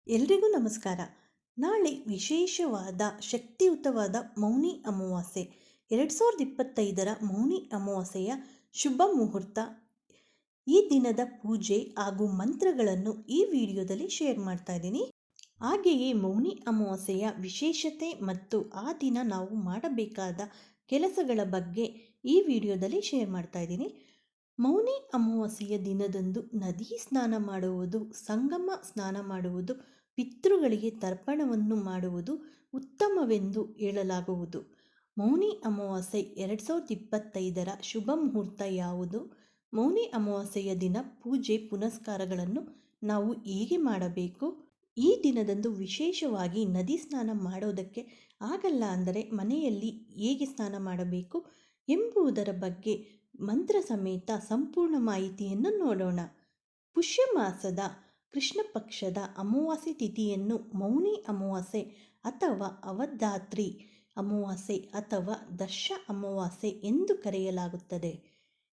ಎಲ್ರಿಗೂ ನಮಸ್ಕಾರ. ನಾಳೆ ವಿಶೇಷವಾದ ಶಕ್ತಿಯುತವಾದ ಮೌನಿ ಅಮಾವಾಸ್ಯೆ 2025ರ ಮೌನಿ ಅಮಾವಾಸ್ಯೆಯ ಶುಭ ಮುಹೂರ್ತ. ಈ ದಿನದ ಪೂಜೆ ಹಾಗೂ ಮಂತ್ರಗಳನ್ನು ಈ ವಿಡಿಯೋದಲ್ಲಿ ಶೇರ್ ಮಾಡ್ತಾ ಇದ್ದೀನಿ. ಹಾಗೆಯೇ ಮೌನಿ ಅಮಾವಾಸ್ಯೆಯ ವಿಶೇಷತೆ ಮತ್ತು ಆ ದಿನ ನಾವು ಮಾಡಬೇಕಾದ ಕೆಲಸಗಳ ಬಗ್ಗೆ ಈ ವಿಡಿಯೋದಲ್ಲಿ ಶೇರ್ ಮಾಡ್ತಾ ಇದ್ದೀನಿ. ಮೌನಿ ಅಮಾವಾಸ್ಯೆಯ ದಿನದಂದು ನದಿ ಸ್ನಾನ ಮಾಡುವುದು, ಸಂಗಮ ಸ್ನಾನ ಮಾಡುವುದು, ಪಿತೃಗಳಿಗೆ ತರ್ಪಣವನ್ನು ಮಾಡುವುದು ಉತ್ತಮವೆಂದು ಹೇಳಲಾಗುವುದು. ಮೌನಿ ಅಮಾವಾಸ್ಯೆ 2025ರ ಶುಭ ಮುಹೂರ್ತ ಯಾವುದು? ಮೌನಿ ಅಮಾವಾಸ್ಯೆಯ ದಿನ ಪೂಜೆ ಪುನಸ್ಕಾರಗಳನ್ನು ನಾವು ಹೇಗೆ ಮಾಡಬೇಕು? ಈ ದಿನದಂದು ವಿಶೇಷವಾಗಿ ನದಿ ಸ್ನಾನ ಮಾಡೋದಕ್ಕೆ ಆಗಲ್ಲ ಅಂದರೆ ಮನೆಯಲ್ಲಿ ಹೇಗೆ ಸ್ನಾನ ಮಾಡಬೇಕು ಎಂಬುದರ ಬಗ್ಗೆ ಮಂತ್ರ ಸಮೇತ ಸಂಪೂರ್ಣ ಮಾಹಿತಿಯನ್ನು ನೋಡೋಣ. ಪುಷ್ಯ ಮಾಸದ ಕೃಷ್ಣ ಪಕ್ಷದ ಅಮಾವಾಸ್ಯೆ ತಿಥಿಯನ್ನು ಮೌನಿ ಅಮಾವಾಸ್ಯೆ ಅಥವಾ ಅವಧಾತ್ರಿ ಅಮಾವಾಸ್ಯೆ ಅಥವಾ ದಶ ಅಮಾವಾಸ್ಯೆ ಎಂದು ಕರೆಯಲಾಗುತ್ತದೆ.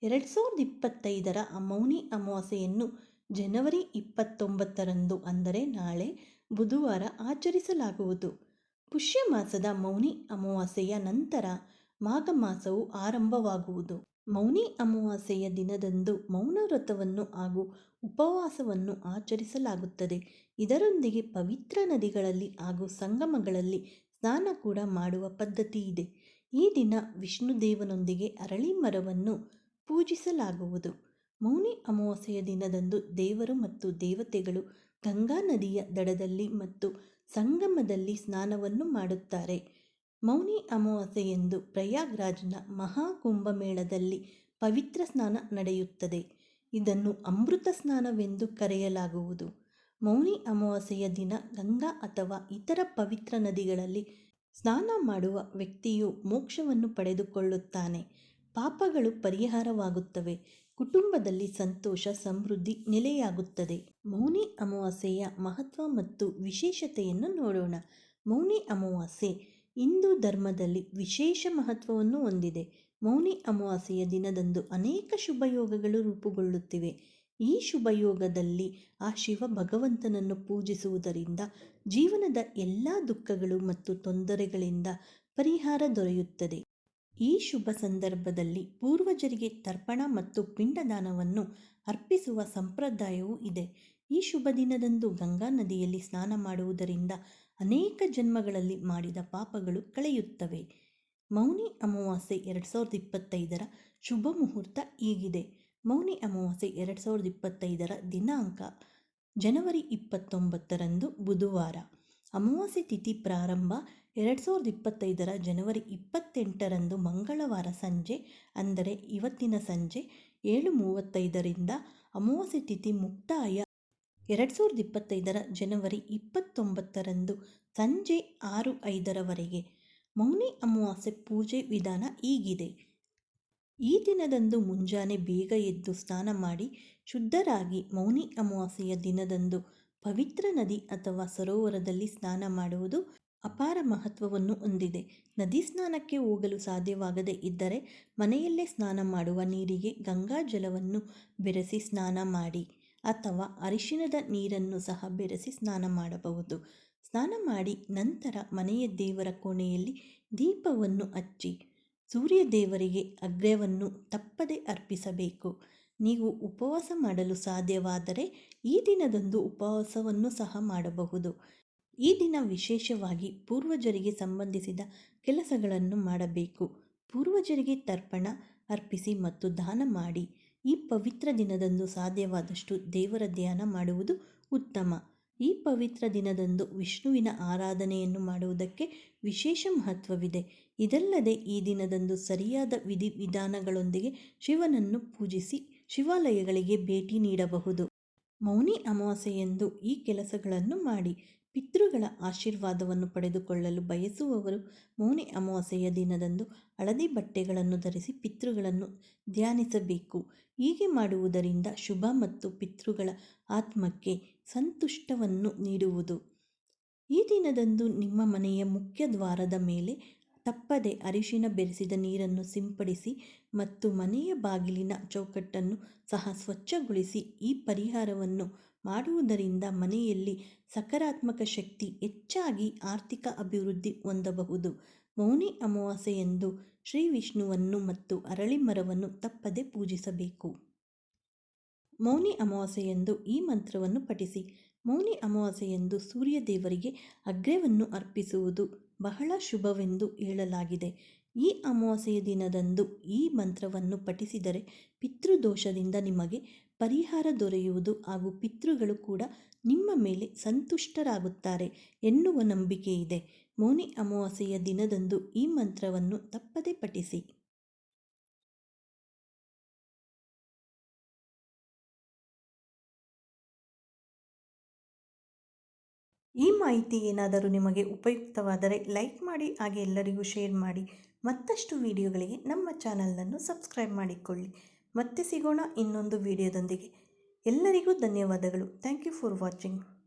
2025ರ ಮೌನಿ ಅಮಾವಾಸ್ಯೆಯನ್ನು ಜನವರಿ 29ರಂದು ಅಂದರೆ ನಾಳೆ ಬುಧವಾರ ಆಚರಿಸಲಾಗುವುದು. ಪುಷ್ಯ ಮಾಸದ ಮೌನಿ ಅಮಾವಾಸ್ಯೆಯ ನಂತರ ಮಾಘ ಮಾಸವು ಆರಂಭವಾಗುವುದು. ಮೌನಿ ಅಮಾವಾಸ್ಯೆಯ ದಿನದಂದು ಮೌನ ವ್ರತವನ್ನು ಹಾಗೂ ಉಪವಾಸವನ್ನು ಆಚರಿಸಲಾಗುತ್ತದೆ. ಇದರೊಂದಿಗೆ ಪವಿತ್ರ ನದಿಗಳಲ್ಲಿ ಹಾಗೂ ಸಂಗಮಗಳಲ್ಲಿ ಸ್ನಾನ ಕೂಡ ಮಾಡುವ ಪದ್ಧತಿ ಇದೆ. ಈ ದಿನ ವಿಷ್ಣುದೇವನೊಂದಿಗೆ ಅರಳಿ ಮರವನ್ನು ಪೂಜಿಸಲಾಗುವುದು. ಮೌನಿ ಅಮಾವಾಸ್ಯೆಯ ದಿನದಂದು ದೇವರು ಮತ್ತು ದೇವತೆಗಳು ಗಂಗಾ ನದಿಯ ದಡದಲ್ಲಿ ಮತ್ತು ಸಂಗಮದಲ್ಲಿ ಸ್ನಾನವನ್ನು ಮಾಡುತ್ತಾರೆ. ಮೌನಿ ಅಮಾವಾಸ್ಯೆಯಂದು ಪ್ರಯಾಗ್ರಾಜ್ನ ಮಹಾಕುಂಭಮೇಳದಲ್ಲಿ ಪವಿತ್ರ ಸ್ನಾನ ನಡೆಯುತ್ತದೆ. ಇದನ್ನು ಅಮೃತ ಸ್ನಾನವೆಂದು ಕರೆಯಲಾಗುವುದು. ಮೌನಿ ಅಮಾವಾಸ್ಯೆಯ ದಿನ ಗಂಗಾ ಅಥವಾ ಇತರ ಪವಿತ್ರ ನದಿಗಳಲ್ಲಿ ಸ್ನಾನ ಮಾಡುವ ವ್ಯಕ್ತಿಯು ಮೋಕ್ಷವನ್ನು ಪಡೆದುಕೊಳ್ಳುತ್ತಾನೆ. ಪಾಪಗಳು ಪರಿಹಾರವಾಗುತ್ತವೆ. ಕುಟುಂಬದಲ್ಲಿ ಸಂತೋಷ ಸಮೃದ್ಧಿ ನೆಲೆಯಾಗುತ್ತದೆ. ಮೌನಿ ಅಮಾವಾಸ್ಯೆಯ ಮಹತ್ವ ಮತ್ತು ವಿಶೇಷತೆಯನ್ನು ನೋಡೋಣ. ಮೌನಿ ಅಮಾವಾಸ್ಯೆ ಹಿಂದೂ ಧರ್ಮದಲ್ಲಿ ವಿಶೇಷ ಮಹತ್ವವನ್ನು ಹೊಂದಿದೆ. ಮೌನಿ ಅಮಾವಾಸ್ಯೆಯ ದಿನದಂದು ಅನೇಕ ಶುಭಯೋಗಗಳು ರೂಪುಗೊಳ್ಳುತ್ತಿವೆ. ಈ ಶುಭಯೋಗದಲ್ಲಿ ಆ ಶಿವ ಭಗವಂತನನ್ನು ಪೂಜಿಸುವುದರಿಂದ ಜೀವನದ ಎಲ್ಲ ದುಃಖಗಳು ಮತ್ತು ತೊಂದರೆಗಳಿಂದ ಪರಿಹಾರ ದೊರೆಯುತ್ತದೆ. ಈ ಶುಭ ಸಂದರ್ಭದಲ್ಲಿ ಪೂರ್ವಜರಿಗೆ ತರ್ಪಣ ಮತ್ತು ಪಿಂಡದಾನವನ್ನು ಅರ್ಪಿಸುವ ಸಂಪ್ರದಾಯವೂ ಇದೆ. ಈ ಶುಭ ದಿನದಂದು ಗಂಗಾ ನದಿಯಲ್ಲಿ ಸ್ನಾನ ಮಾಡುವುದರಿಂದ ಅನೇಕ ಜನ್ಮಗಳಲ್ಲಿ ಮಾಡಿದ ಪಾಪಗಳು ಕಳೆಯುತ್ತವೆ. ಮೌನಿ ಅಮಾವಾಸ್ಯೆ 2025ರ ಶುಭ ಮುಹೂರ್ತ ಹೀಗಿದೆ. ಮೌನಿ ಅಮಾವಾಸ್ಯೆ 2025ರ ದಿನಾಂಕ ಜನವರಿ 29ರಂದು ಬುಧವಾರ. ಅಮಾವಾಸ್ಯೆ ತಿಥಿ ಪ್ರಾರಂಭ 2025ರ ಜನವರಿ 28ರಂದು ಮಂಗಳವಾರ ಸಂಜೆ ಅಂದರೆ ಇವತ್ತಿನ ಸಂಜೆ 7:35ರಿಂದ. ಅಮಾವಾಸ್ಯೆ ತಿಥಿ ಮುಕ್ತಾಯ 2025ರ ಜನವರಿ 29ರಂದು ಸಂಜೆ 6:05ರವರೆಗೆ. ಮೌನಿ ಅಮಾವಾಸ್ಯೆ ಪೂಜೆ ವಿಧಾನ ಹೀಗಿದೆ. ಈ ದಿನದಂದು ಮುಂಜಾನೆ ಬೇಗ ಎದ್ದು ಸ್ನಾನ ಮಾಡಿ ಶುದ್ಧರಾಗಿ ಮೌನಿ ಅಮಾವಾಸ್ಯೆಯ ದಿನದಂದು ಪವಿತ್ರ ನದಿ ಅಥವಾ ಸರೋವರದಲ್ಲಿ ಸ್ನಾನ ಮಾಡುವುದು ಅಪಾರ ಮಹತ್ವವನ್ನು ಹೊಂದಿದೆ. ನದಿ ಸ್ನಾನಕ್ಕೆ ಹೋಗಲು ಸಾಧ್ಯವಾಗದೇ ಇದ್ದರೆ ಮನೆಯಲ್ಲೇ ಸ್ನಾನ ಮಾಡುವ ನೀರಿಗೆ ಗಂಗಾ ಜಲವನ್ನು ಬೆರೆಸಿ ಸ್ನಾನ ಮಾಡಿ ಅಥವಾ ಅರಿಶಿಣದ ನೀರನ್ನು ಸಹ ಬೆರೆಸಿ ಸ್ನಾನ ಮಾಡಬಹುದು. ಸ್ನಾನ ಮಾಡಿ ನಂತರ ಮನೆಯ ದೇವರ ಕೋಣೆಯಲ್ಲಿ ದೀಪವನ್ನು ಹಚ್ಚಿ ಸೂರ್ಯ ದೇವರಿಗೆ ಅರ್ಘ್ಯವನ್ನು ತಪ್ಪದೆ ಅರ್ಪಿಸಬೇಕು. ನೀವು ಉಪವಾಸ ಮಾಡಲು ಸಾಧ್ಯವಾದರೆ ಈ ದಿನದಂದು ಉಪವಾಸವನ್ನು ಸಹ ಮಾಡಬಹುದು. ಈ ದಿನ ವಿಶೇಷವಾಗಿ ಪೂರ್ವಜರಿಗೆ ಸಂಬಂಧಿಸಿದ ಕೆಲಸಗಳನ್ನು ಮಾಡಬೇಕು. ಪೂರ್ವಜರಿಗೆ ತರ್ಪಣ ಅರ್ಪಿಸಿ ಮತ್ತು ದಾನ ಮಾಡಿ. ಈ ಪವಿತ್ರ ದಿನದಂದು ಸಾಧ್ಯವಾದಷ್ಟು ದೇವರ ಧ್ಯಾನ ಮಾಡುವುದು ಉತ್ತಮ. ಈ ಪವಿತ್ರ ದಿನದಂದು ವಿಷ್ಣುವಿನ ಆರಾಧನೆಯನ್ನು ಮಾಡುವುದಕ್ಕೆ ವಿಶೇಷ ಮಹತ್ವವಿದೆ. ಇದಲ್ಲದೆ ಈ ದಿನದಂದು ಸರಿಯಾದ ವಿಧಿವಿಧಾನಗಳೊಂದಿಗೆ ಶಿವನನ್ನು ಪೂಜಿಸಿ ಶಿವಾಲಯಗಳಿಗೆ ಭೇಟಿ ನೀಡಬಹುದು. ಮೌನಿ ಅಮಾವಾಸ್ಯೆಯಂದು ಈ ಕೆಲಸಗಳನ್ನು ಮಾಡಿ ಪಿತೃಗಳ ಆಶೀರ್ವಾದವನ್ನು ಪಡೆದುಕೊಳ್ಳಲು ಬಯಸುವವರು ಮೌನಿ ಅಮಾವಾಸ್ಯೆಯ ದಿನದಂದು ಹಳದಿ ಬಟ್ಟೆಗಳನ್ನು ಧರಿಸಿ ಪಿತೃಗಳನ್ನು ಧ್ಯಾನಿಸಬೇಕು. ಹೀಗೆ ಮಾಡುವುದರಿಂದ ಶುಭ ಮತ್ತು ಪಿತೃಗಳ ಆತ್ಮಕ್ಕೆ ಸಂತುಷ್ಟವನ್ನು ನೀಡುವುದು. ಈ ದಿನದಂದು ನಿಮ್ಮ ಮನೆಯ ಮುಖ್ಯ ದ್ವಾರದ ಮೇಲೆ ತಪ್ಪದೆ ಅರಿಶಿನ ಬೆರೆಸಿದ ನೀರನ್ನು ಸಿಂಪಡಿಸಿ ಮತ್ತು ಮನೆಯ ಬಾಗಿಲಿನ ಚೌಕಟ್ಟನ್ನು ಸಹ ಸ್ವಚ್ಛಗೊಳಿಸಿ. ಈ ಪರಿಹಾರವನ್ನು ಮಾಡುವುದರಿಂದ ಮನೆಯಲ್ಲಿ ಸಕಾರಾತ್ಮಕ ಶಕ್ತಿ ಹೆಚ್ಚಾಗಿ ಆರ್ಥಿಕ ಅಭಿವೃದ್ಧಿ ಹೊಂದಬಹುದು. ಮೌನಿ ಅಮಾವಾಸ್ಯೆಯಂದು ಶ್ರೀ ವಿಷ್ಣುವನ್ನು ಮತ್ತು ಅರಳಿ ಮರವನ್ನು ತಪ್ಪದೆ ಪೂಜಿಸಬೇಕು. ಮೌನಿ ಅಮಾವಾಸ್ಯೆಯಂದು ಈ ಮಂತ್ರವನ್ನು ಪಠಿಸಿ. ಮೌನಿ ಅಮಾವಾಸ್ಯೆಯಂದು ಸೂರ್ಯ ದೇವರಿಗೆ ಅರ್ಘ್ಯವನ್ನು ಅರ್ಪಿಸುವುದು ಬಹಳ ಶುಭವೆಂದು ಹೇಳಲಾಗಿದೆ. ಈ ಅಮಾವಾಸ್ಯೆಯ ದಿನದಂದು ಈ ಮಂತ್ರವನ್ನು ಪಠಿಸಿದರೆ ಪಿತೃದೋಷದಿಂದ ನಿಮಗೆ ಪರಿಹಾರ ದೊರೆಯುವುದು ಹಾಗೂ ಪಿತೃಗಳು ಕೂಡ ನಿಮ್ಮ ಮೇಲೆ ಸಂತುಷ್ಟರಾಗುತ್ತಾರೆ ಎನ್ನುವ ನಂಬಿಕೆ ಇದೆ. ಮೌನಿ ಅಮಾವಾಸ್ಯೆಯ ದಿನದಂದು ಈ ಮಂತ್ರವನ್ನು ತಪ್ಪದೆ ಪಠಿಸಿ. ಈ ಮಾಹಿತಿ ಏನಾದರೂ ನಿಮಗೆ ಉಪಯುಕ್ತವಾದರೆ ಲೈಕ್ ಮಾಡಿ, ಹಾಗೆ ಎಲ್ಲರಿಗೂ ಶೇರ್ ಮಾಡಿ. ಮತ್ತಷ್ಟು ವಿಡಿಯೋಗಳಿಗೆ ನಮ್ಮ ಚಾನಲನ್ನು ಸಬ್ಸ್ಕ್ರೈಬ್ ಮಾಡಿಕೊಳ್ಳಿ. ಮತ್ತೆ ಸಿಗೋಣ ಇನ್ನೊಂದು ವಿಡಿಯೋದೊಂದಿಗೆ. ಎಲ್ಲರಿಗೂ ಧನ್ಯವಾದಗಳು. Thank you for watching.